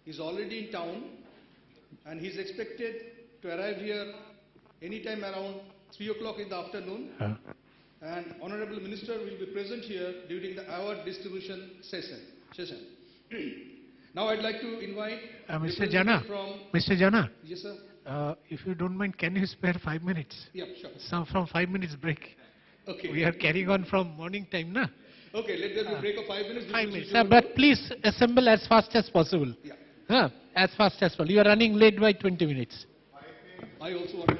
is already in town and he's expected to arrive here anytime around 3 o'clock in the afternoon. And Honorable Minister will be present here during the award distribution session. Now I'd like to invite Mr. Jana. Mr. Jana. Yes, sir. If you don't mind, can you spare 5 minutes? Yeah, sure. So from 5 minutes break. Okay. We are carrying on from morning time, na? Okay, let there be a break of 5 minutes. 5 minutes. But please assemble as fast as possible. Yeah. As fast as possible. You are running late by 20 minutes. I also want to.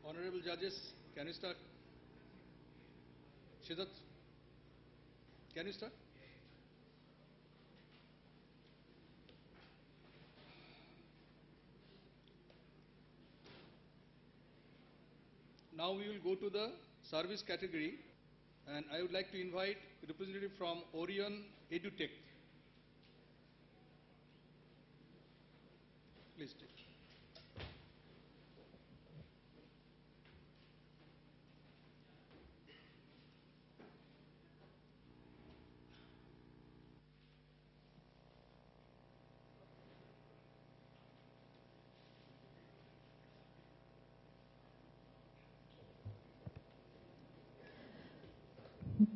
Honorable judges, can you start? Shidat, can you start? Now we will go to the service category, and I would like to invite a representative from Orion EduTech. Please take.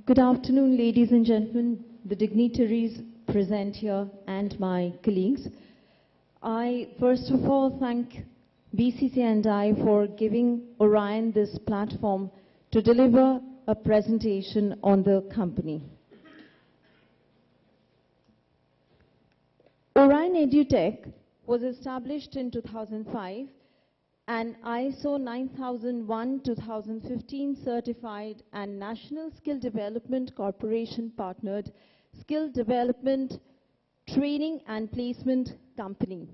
Good afternoon, ladies and gentlemen, the dignitaries present here and my colleagues. I first of all thank BCCI for giving Orion this platform to deliver a presentation on the company. Orion EduTech was established in 2005 and ISO 9001-2015 certified and National Skill Development Corporation partnered skill development, training and placement company.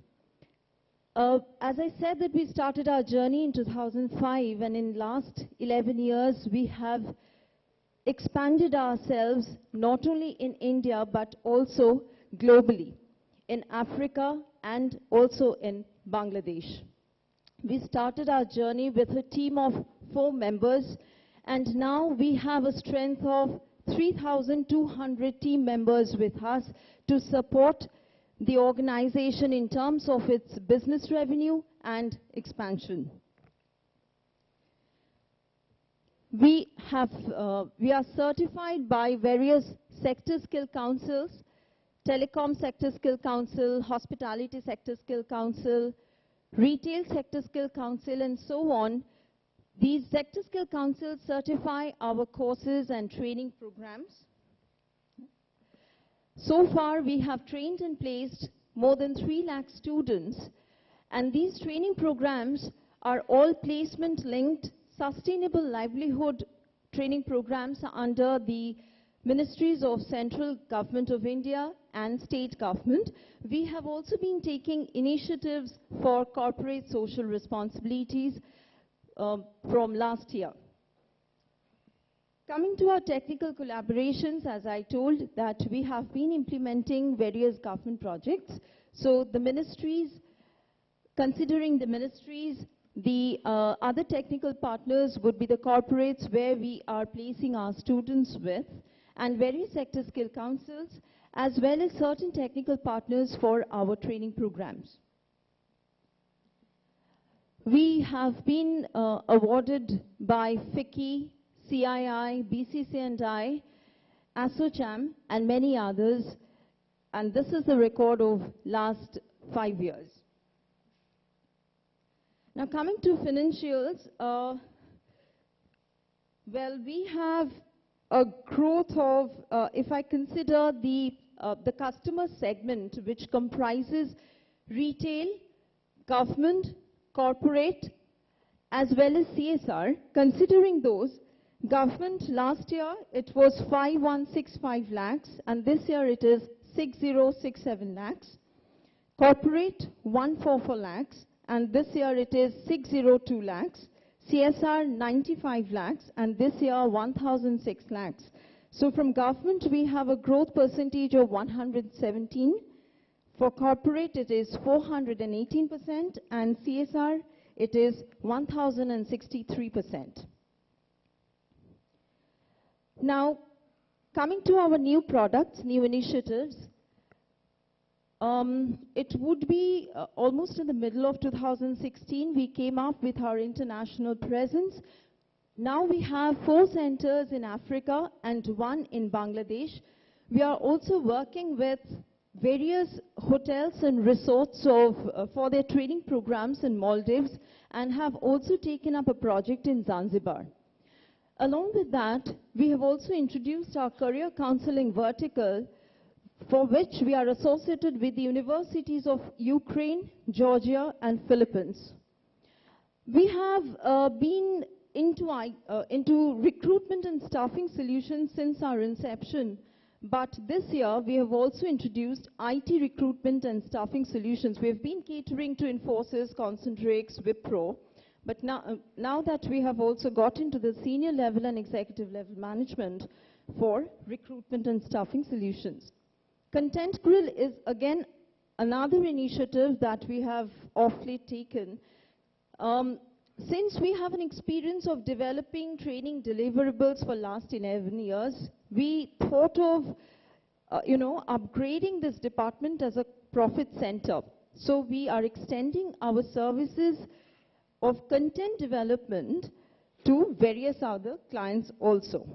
As I said that we started our journey in 2005 and in last 11 years we have expanded ourselves not only in India but also globally in Africa and also in Bangladesh. We started our journey with a team of 4 members and now we have a strength of 3,200 team members with us to support the organization in terms of its business revenue and expansion. We are certified by various sector skill councils, Telecom Sector Skill Council, Hospitality Sector Skill Council, Retail Sector Skill Council, and so on. These sector skill councils certify our courses and training programs. So far, we have trained and placed more than 3 lakh students, and these training programs are all placement-linked, sustainable livelihood training programs under the Ministries of Central Government of India and State Government. We have also been taking initiatives for corporate social responsibilities from last year. Coming to our technical collaborations, as I told, that we have been implementing various government projects. So the ministries, considering the ministries, the other technical partners would be the corporates where we are placing our students with, and various sector skill councils, as well as certain technical partners for our training programs. We have been awarded by FICCI, CII, BCCI, ASSOCHAM, and many others, and this is the record of last 5 years. Now coming to financials, well, we have a growth of, if I consider the customer segment, which comprises retail, government, corporate, as well as CSR, considering those, Government last year it was 5165 lakhs and this year it is 6067 lakhs. Corporate 144 lakhs and this year it is 602 lakhs. CSR 95 lakhs and this year 1006 lakhs. So from government we have a growth percentage of 117. For corporate it is 418% and CSR it is 1063%. Now, coming to our new products, new initiatives, it would be almost in the middle of 2016, we came up with our international presence. Now we have 4 centers in Africa and 1 in Bangladesh. We are also working with various hotels and resorts for their training programs in Maldives and have also taken up a project in Zanzibar. Along with that, we have also introduced our career counseling vertical, for which we are associated with the universities of Ukraine, Georgia, and Philippines. We have been into recruitment and staffing solutions since our inception, but this year we have also introduced IT recruitment and staffing solutions. We have been catering to Infosys, Concentrix, Wipro. But now that we have also got into the senior level and executive level management for recruitment and staffing solutions. Content Grill is again another initiative that we have of late taken. Since we have an experience of developing training deliverables for last 11 years, we thought of upgrading this department as a profit center. So we are extending our services of content development to various other clients also.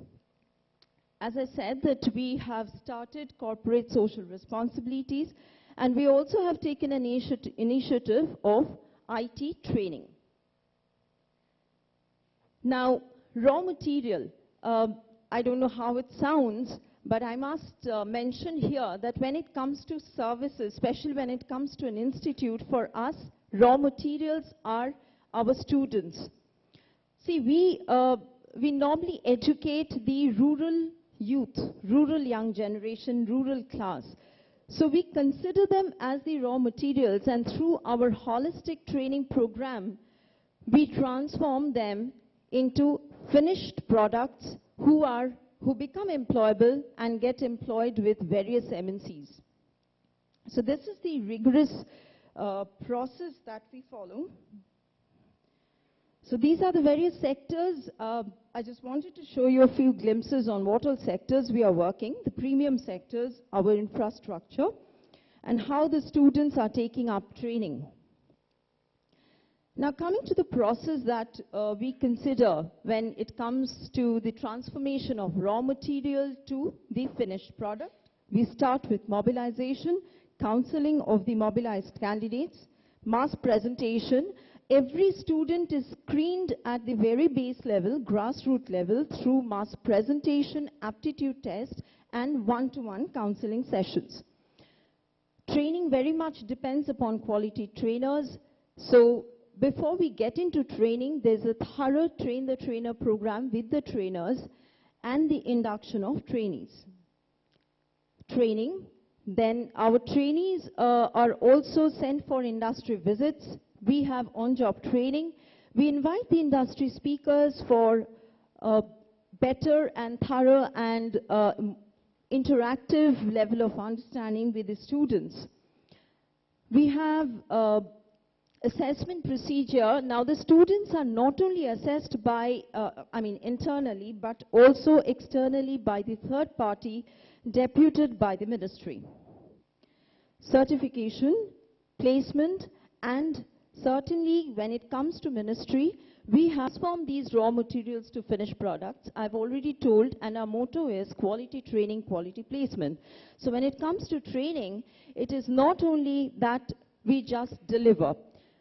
As I said, that we have started corporate social responsibilities and we also have taken an initiative of IT training. Now, raw material, I don't know how it sounds, but I must mention here that when it comes to services, especially when it comes to an institute, for us, raw materials are our students. See, we normally educate the rural youth, rural young generation, rural class. So we consider them as the raw materials, and through our holistic training program, we transform them into finished products who become employable and get employed with various MNCs. So this is the rigorous process that we follow. So these are the various sectors. I just wanted to show you a few glimpses on what all sectors we are working, the premium sectors, our infrastructure, and how the students are taking up training. Now coming to the process that we consider when it comes to the transformation of raw material to the finished product, we start with mobilization, counseling of the mobilized candidates, mass presentation. Every student is screened at the very base level, grassroots level, through mass presentation, aptitude test, and one-to-one counseling sessions. Training very much depends upon quality trainers. So before we get into training, there's a thorough train-the-trainer program with the trainers and the induction of trainees. Training, then our trainees are also sent for industry visits. We have on-job training. We invite the industry speakers for better and thorough and interactive level of understanding with the students. We have assessment procedure. Now the students are not only assessed by, internally, but also externally by the third party deputed by the ministry. Certification, placement, and certainly when it comes to ministry, we have transformed these raw materials to finished products. I've already told, and our motto is quality training, quality placement. So when it comes to training, it is not only that we just deliver.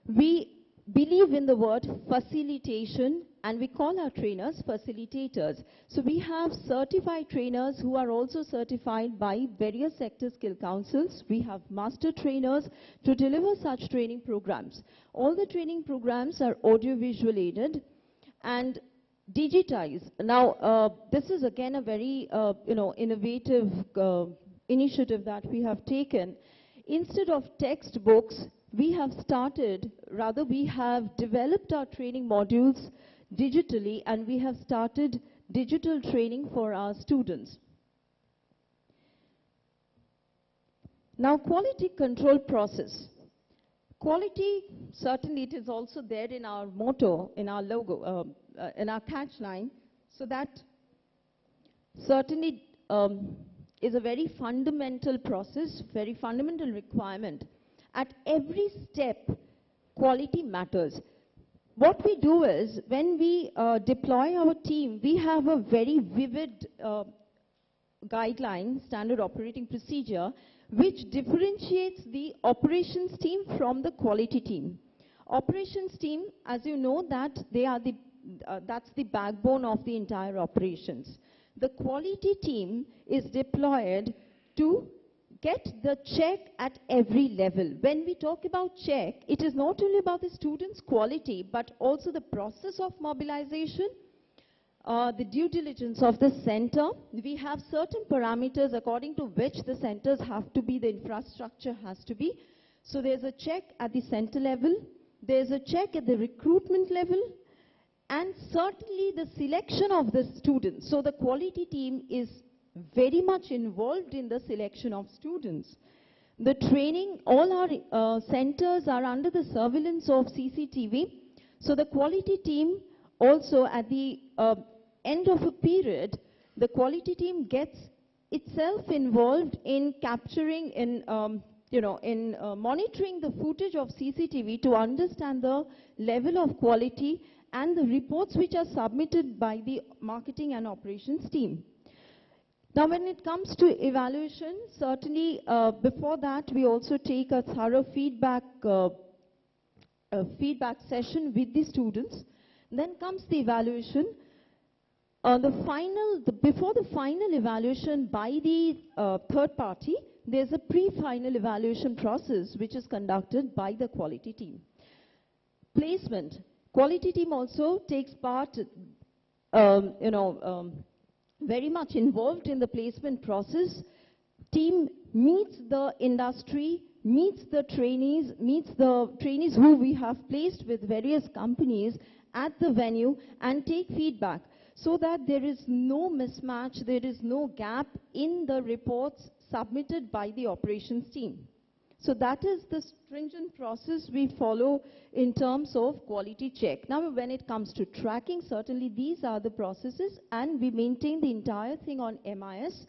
We believe in the word facilitation, and we call our trainers facilitators. So we have certified trainers who are also certified by various sector skill councils. We have master trainers to deliver such training programs. All the training programs are audio-visual aided, and digitize. Now, this is again a very, innovative initiative that we have taken. Instead of textbooks, we have developed our training modules digitally, and we have started digital training for our students. Now, quality control process. Quality, certainly it is also there in our motto, in our logo, in our catch line. So that certainly is a very fundamental process, very fundamental requirement. At every step, quality matters. What we do is, when we deploy our team, we have a very vivid guideline, standard operating procedure, which differentiates the operations team from the quality team. Operations team, as you know, that they are that's the backbone of the entire operations. The quality team is deployed to get the check at every level. When we talk about check, it is not only about the students' quality, but also the process of mobilization, the due diligence of the center. We have certain parameters according to which the centers have to be, the infrastructure has to be. So there's a check at the center level, there's a check at the recruitment level, and certainly the selection of the students. So the quality team is very much involved in the selection of students. The training, all our centers are under the surveillance of CCTV. So the quality team also, at the end of a period, the quality team gets itself involved in capturing, in monitoring the footage of CCTV to understand the level of quality and the reports which are submitted by the marketing and operations team. Now, when it comes to evaluation, certainly before that, we also take a thorough feedback session with the students. Then comes the evaluation. Before the final evaluation by the third party, there's a pre-final evaluation process which is conducted by the quality team. Placement. Quality team also takes part, very much involved in the placement process. Team meets the industry, meets the trainees who we have placed with various companies at the venue, and take feedback so that there is no mismatch, there is no gap in the reports submitted by the operations team. So that is the stringent process we follow in terms of quality check. Now, when it comes to tracking, certainly these are the processes, and we maintain the entire thing on MIS.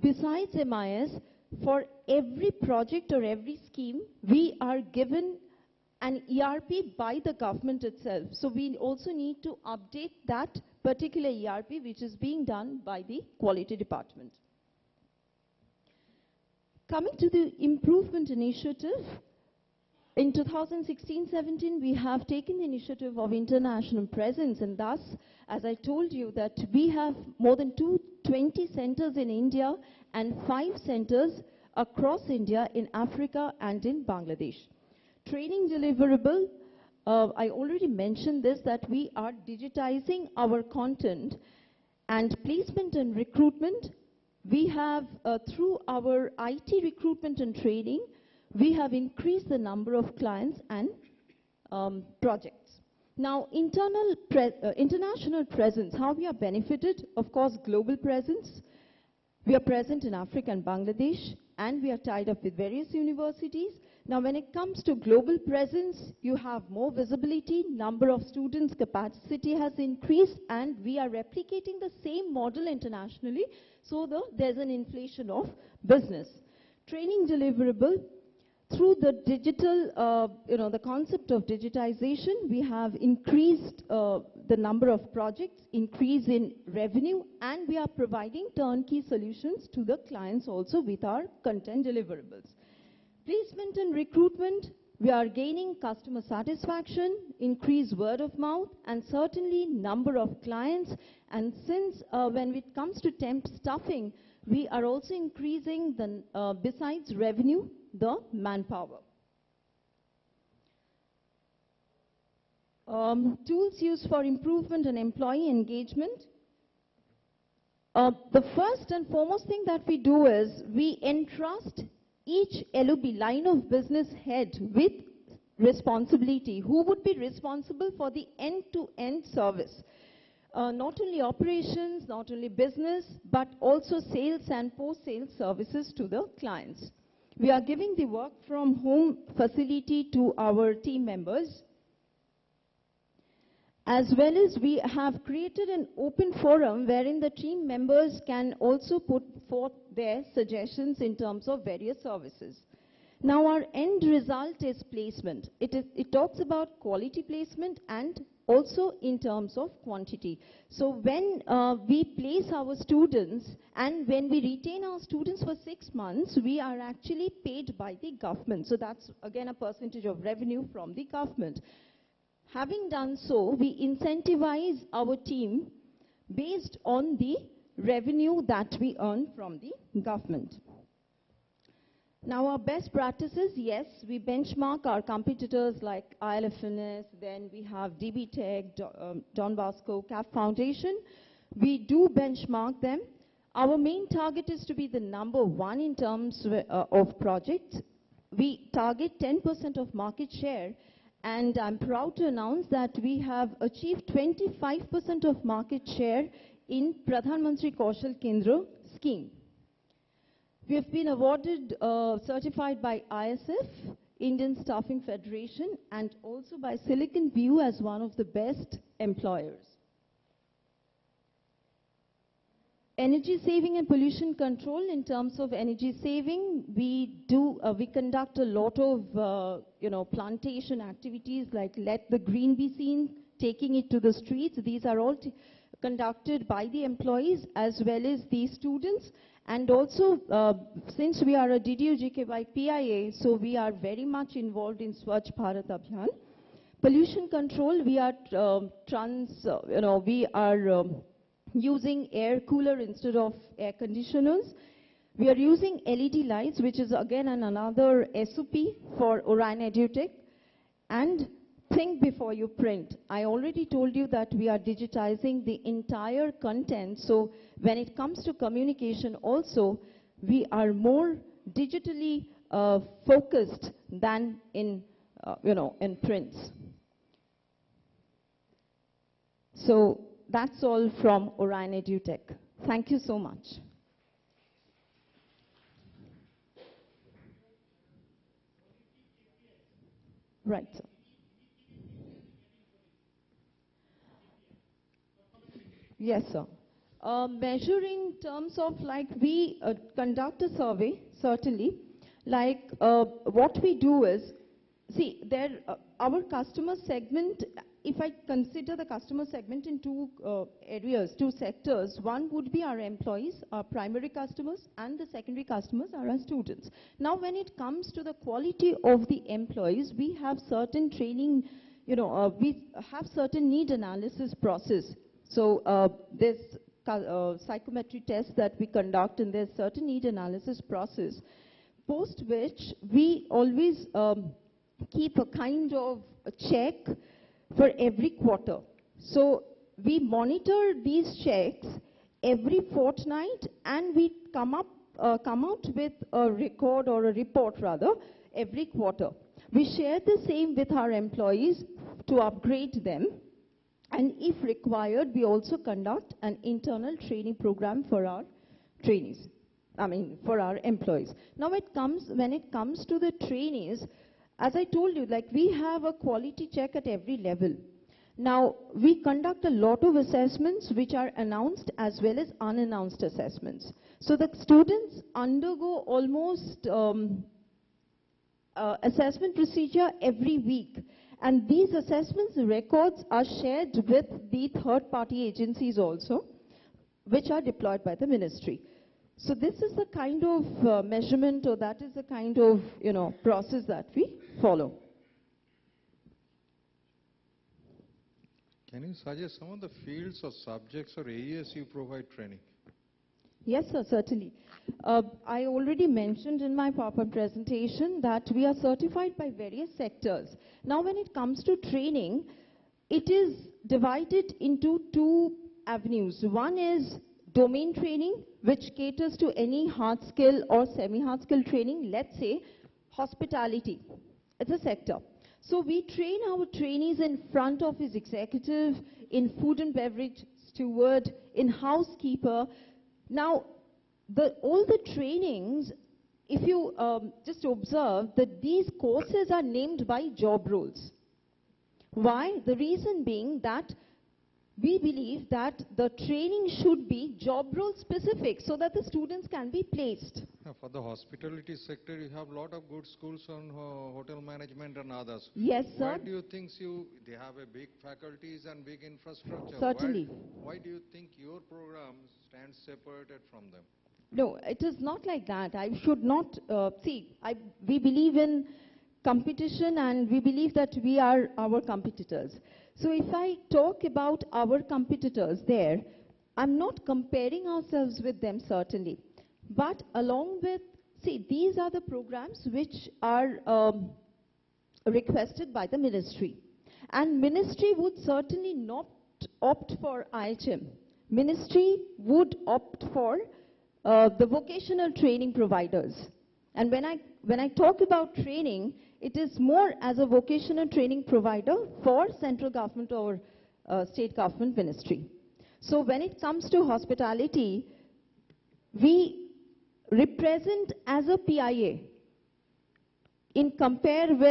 Besides MIS, for every project or every scheme, we are given an ERP by the government itself. So we also need to update that particular ERP, which is being done by the quality department. Coming to the improvement initiative, in 2016-17, we have taken the initiative of international presence, and thus, as I told you, that we have more than 220 centers in India and 5 centers across India, in Africa and in Bangladesh. Training deliverable, I already mentioned this, that we are digitizing our content, and placement and recruitment. We have, through our IT recruitment and training, we have increased the number of clients and projects. Now, international presence, how we are benefited? Of course, global presence. We are present in Africa and Bangladesh, and we are tied up with various universities. Now, when it comes to global presence, you have more visibility, number of students, capacity has increased, and we are replicating the same model internationally, so there's an inflation of business. Training deliverable, through the digital, the concept of digitization, we have increased the number of projects, increase in revenue, and we are providing turnkey solutions to the clients also with our content deliverables. Placement and recruitment, we are gaining customer satisfaction, increased word of mouth, and certainly number of clients. And since when it comes to temp staffing, we are also increasing the, besides revenue, the manpower. Tools used for improvement and employee engagement. The first and foremost thing that we do is we entrust each LOB, line of business head, with responsibility. Who would be responsible for the end-to-end service? Not only operations, not only business, but also sales and post-sales services to the clients. We are giving the work from home facility to our team members. As well as we have created an open forum wherein the team members can also put forth their suggestions in terms of various services. Now our end result is placement. It talks about quality placement and also in terms of quantity. So when we place our students and when we retain our students for 6 months, we are actually paid by the government. So that's again a percentage of revenue from the government. Having done so, we incentivize our team based on the revenue that we earn from the government. Now our best practices, yes, we benchmark our competitors like ILFNS, then we have DB Tech, Don Bosco, CAP Foundation. We do benchmark them. Our main target is to be the #1 in terms of projects. We target 10% of market share. And I'm proud to announce that we have achieved 25% of market share in Pradhan Mantri Kaushal Kendra scheme. We have been awarded, certified by ISF, Indian Staffing Federation, and also by Silicon View as one of the best employers. Energy saving and pollution control. In terms of energy saving, we conduct a lot of plantation activities like Let the Green Be Seen, taking it to the streets. These are all conducted by the employees as well as the students. And also, since we are a DDU-GKY PIA, so we are very much involved in Swachh Bharat Abhiyan. Pollution control, we are using air cooler instead of air conditioners. We are using LED lights, which is again another SOP for Orion EduTech. And think before you print. I already told you that we are digitizing the entire content. So when it comes to communication also, we are more digitally focused than in prints. So that's all from Orion EduTech. Thank you so much. Right, sir. Yes, sir. Measuring terms of like we conduct a survey, certainly. Like what we do is, see, our customer segment, if I consider the customer segment in two areas, two sectors, one would be our employees, our primary customers, and the secondary customers are our students. Now, when it comes to the quality of the employees, we have certain training, we have certain need analysis process. So there's psychometry tests that we conduct, and there's certain need analysis process, post which we always keep a kind of a check for every quarter. So we monitor these checks every fortnight, and we come out with a record or a report rather every quarter. We share the same with our employees to upgrade them, and if required, we also conduct an internal training program for our trainees. For our employees. Now when it comes to the trainees, as I told you, like we have a quality check at every level. Now, we conduct a lot of assessments which are announced as well as unannounced assessments. So the students undergo almost assessment procedure every week. And these assessments records are shared with the third-party agencies also, which are deployed by the ministry. So this is the kind of measurement, or that is the kind of process that we follow. Can you suggest some of the fields or subjects or areas you provide training? Yes, sir, certainly. I already mentioned in my PowerPoint presentation that we are certified by various sectors. Now, when it comes to training, it is divided into two avenues. One is domain training, which caters to any hard skill or semi-hard skill training. Let's say hospitality. It's a sector. So we train our trainees in front office executive, in food and beverage steward, in housekeeper. Now, all the trainings, if you just observe that these courses are named by job roles. Why? The reason being that we believe that the training should be job role specific so that the students can be placed. For the hospitality sector, you have a lot of good schools on hotel management and others. Yes, sir. Why do you think they have a big faculties and big infrastructure? Certainly. Why do you think your program stands separated from them? No, it is not like that. I should not, we believe in competition and we believe that we are our competitors. So if I talk about our competitors there, I'm not comparing ourselves with them certainly. But along with, these are the programs which are requested by the ministry. And ministry would certainly not opt for IHM. Ministry would opt for the vocational training providers. And when I talk about training, it is more as a vocational training provider for central government or state government ministry. So when it comes to hospitality, we represent as a PIA. In comparison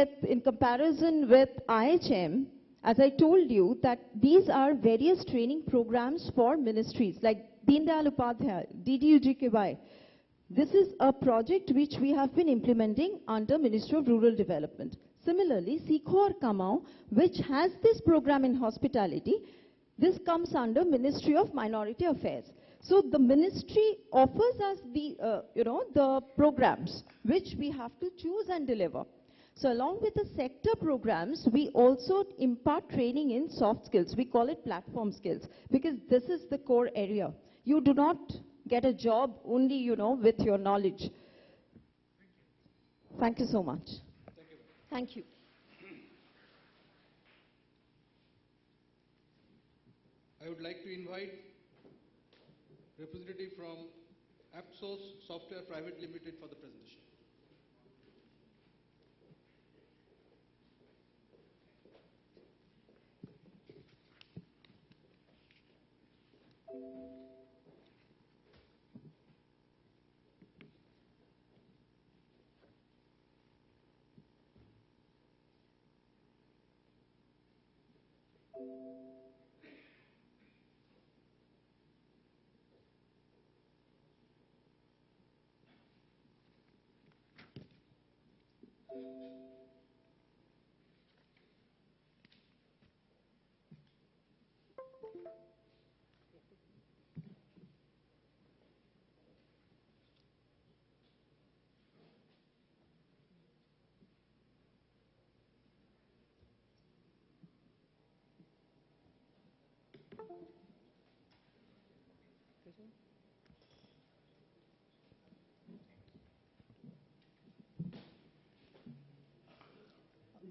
with IHM, as I told you, that these are various training programs for ministries like Deen Dayal Upadhyay, DDU-GKY. This is a project which we have been implementing under Ministry of Rural Development. Similarly, Seekho Aur Kamao, which has this program in hospitality, this comes under Ministry of Minority Affairs. So the ministry offers us the programs which we have to choose and deliver. So along with the sector programs, we also impart training in soft skills. We call it platform skills because this is the core area. You do not get a job only, with your knowledge. Thank you so much. Thank you. I would like to invite representative from Apsos Software Private Limited for the presentation.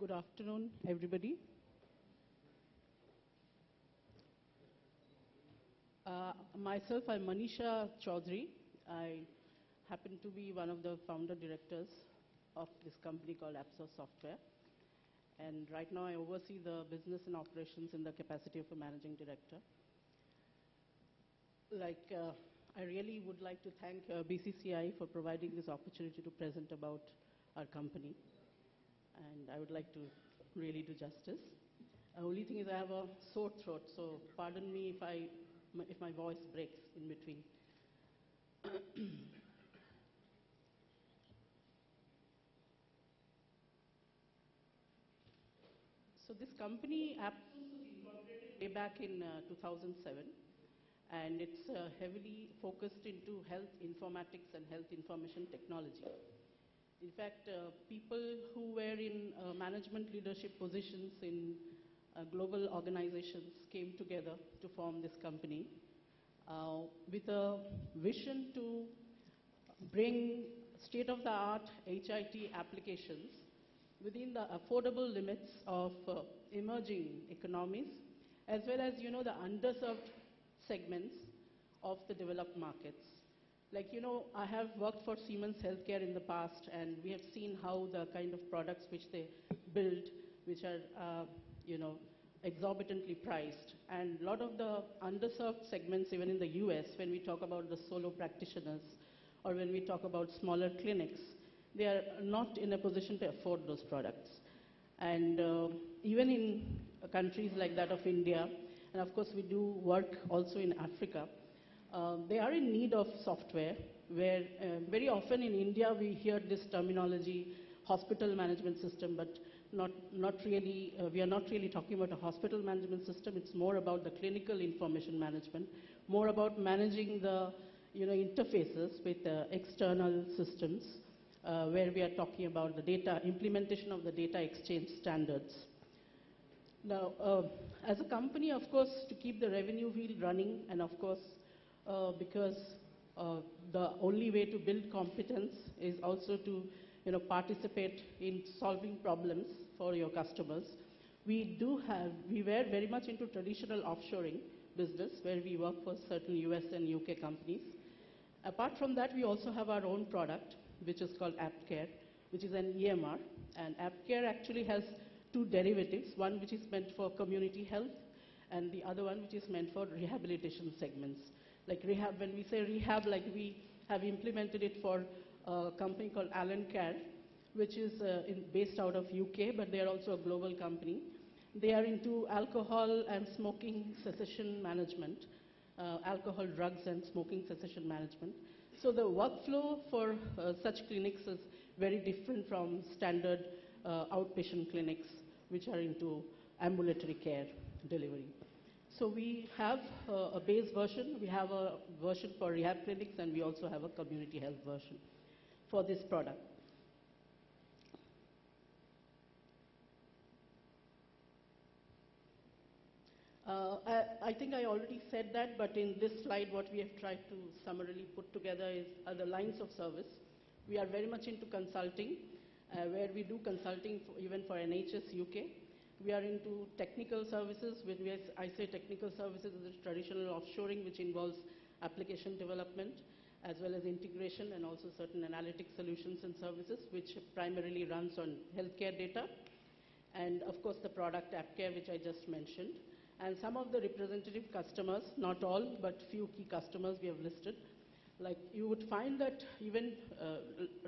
Good afternoon, everybody. Myself, I'm Manisha Chaudhary. I happen to be one of the founder directors of this company called Apsos Software. And right now I oversee the business and operations in the capacity of a managing director. I really would like to thank BCCI for providing this opportunity to present about our company. And I would like to really do justice. The only thing is I have a sore throat, so pardon me if my voice breaks in between. So this company, Apsos, was incorporated way back in 2007, and it's heavily focused into health informatics and health information technology. In fact, people who were in management leadership positions in global organizations came together to form this company with a vision to bring state-of-the-art HIT applications within the affordable limits of emerging economies, as well as, the underserved segments of the developed markets. Like, I have worked for Siemens Healthcare in the past, and we have seen how the kind of products which they build, which are, exorbitantly priced. And a lot of the underserved segments, even in the US, when we talk about the solo practitioners, or when we talk about smaller clinics, they are not in a position to afford those products. And even in countries like that of India, and of course we do work also in Africa, they are in need of software, where very often in India we hear this terminology, hospital management system, but not really, we are not really talking about a hospital management system. It's more about the clinical information management, more about managing the interfaces with external systems, where we are talking about the data, implementation of the data exchange standards. Now, as a company, of course, to keep the revenue wheel running, and of course, because the only way to build competence is also to participate in solving problems for your customers. We were very much into traditional offshoring business, where we work for certain US and UK companies. Apart from that, we also have our own product, which is called AppCare, which is an EMR. And AppCare actually has two derivatives, one which is meant for community health, and the other one which is meant for rehabilitation segments. Like rehab, when we say rehab, like we have implemented it for a company called Alan Care, which is based out of UK, but they are also a global company. They are into alcohol and smoking cessation management, alcohol, drugs, and smoking cessation management. So the workflow for such clinics is very different from standard outpatient clinics, which are into ambulatory care delivery. So we have a base version, we have a version for rehab clinics, and we also have a community health version for this product. I think I already said that, but in this slide what we have tried to summarily put together are the lines of service. We are very much into consulting, where we do consulting even for NHS UK. We are into technical services. When I say technical services, it's traditional offshoring, which involves application development, as well as integration, and also certain analytic solutions and services, which primarily runs on healthcare data. And of course the product AppCare, which I just mentioned. And some of the representative customers, not all, but few key customers we have listed. Like you would find that even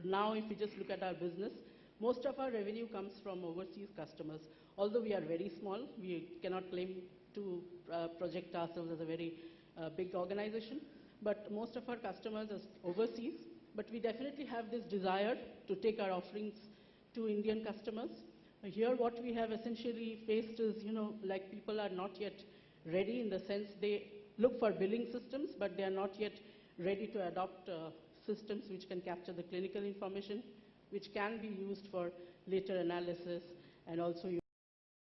now, if you just look at our business, most of our revenue comes from overseas customers. Although we are very small, we cannot claim to project ourselves as a very big organization. But most of our customers are overseas. But we definitely have this desire to take our offerings to Indian customers. Here what we have essentially faced is, like people are not yet ready, in the sense they look for billing systems, but they are not yet ready to adopt systems which can capture the clinical information, which can be used for later analysis, and also